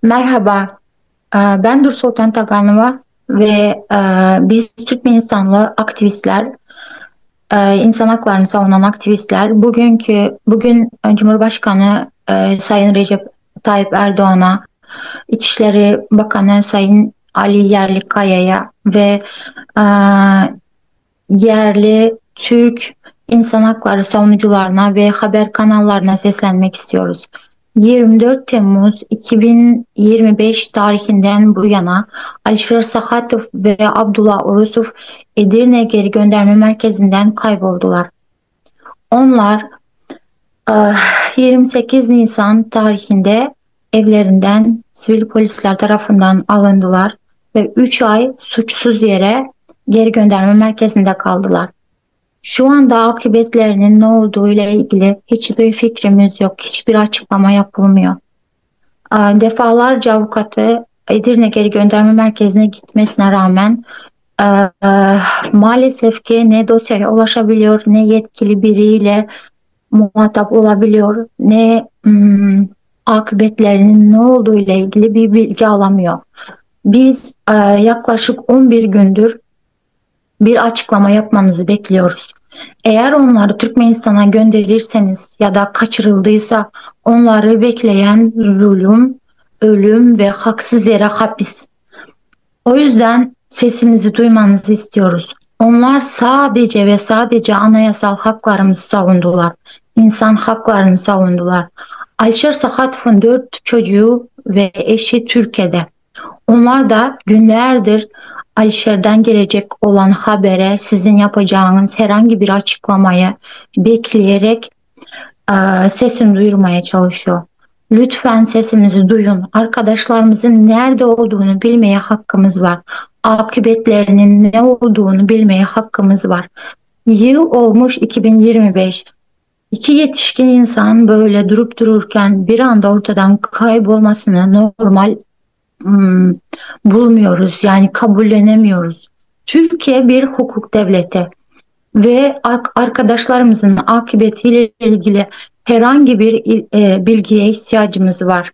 Merhaba, ben Nur Sultan Taganova ve biz Türkmenistanlı aktivistler, insan haklarını savunan aktivistler bugün Cumhurbaşkanı Sayın Recep Tayyip Erdoğan'a, İçişleri Bakanı Sayın Ali Yerlikaya'ya ve e, yerli Türk insan hakları savunucularına ve haber kanallarına seslenmek istiyoruz. 24 Temmuz 2025 tarihinden bu yana Alişer Sahatov ve Abdullah Urusov Edirne Geri Gönderme Merkezi'nden kayboldular. Onlar 28 Nisan tarihinde evlerinden sivil polisler tarafından alındılar ve 3 ay suçsuz yere geri gönderme merkezinde kaldılar. Şu anda akıbetlerinin ne olduğu ile ilgili hiçbir fikrimiz yok. Hiçbir açıklama yapılmıyor. Defalarca avukatı Edirne Geri Gönderme Merkezi'ne gitmesine rağmen e, e, maalesef ki ne dosyaya ulaşabiliyor, ne yetkili biriyle muhatap olabiliyor, ne akıbetlerinin ne olduğu ile ilgili bir bilgi alamıyor. Biz yaklaşık 11 gündür bir açıklama yapmanızı bekliyoruz. Eğer onları Türkmenistan'a gönderirseniz ya da kaçırıldıysa onları bekleyen zulüm, ölüm ve haksız yere hapis. O yüzden sesimizi duymanızı istiyoruz. Onlar sadece ve sadece anayasal haklarımızı savundular. İnsan haklarını savundular. Ayşer Sahatov'un 4 çocuğu ve eşi Türkiye'de. Onlar da günlerdir Ayşer'den gelecek olan habere sizin yapacağınız herhangi bir açıklamayı bekleyerek sesini duyurmaya çalışıyor. Lütfen sesimizi duyun. Arkadaşlarımızın nerede olduğunu bilmeye hakkımız var. Akıbetlerinin ne olduğunu bilmeye hakkımız var. Yıl olmuş 2025. İki yetişkin insan böyle durup dururken bir anda ortadan kaybolmasını normal hmm, bulmuyoruz. Yani kabullenemiyoruz. Türkiye bir hukuk devleti ve arkadaşlarımızın akıbetiyle ilgili herhangi bir bilgiye ihtiyacımız var.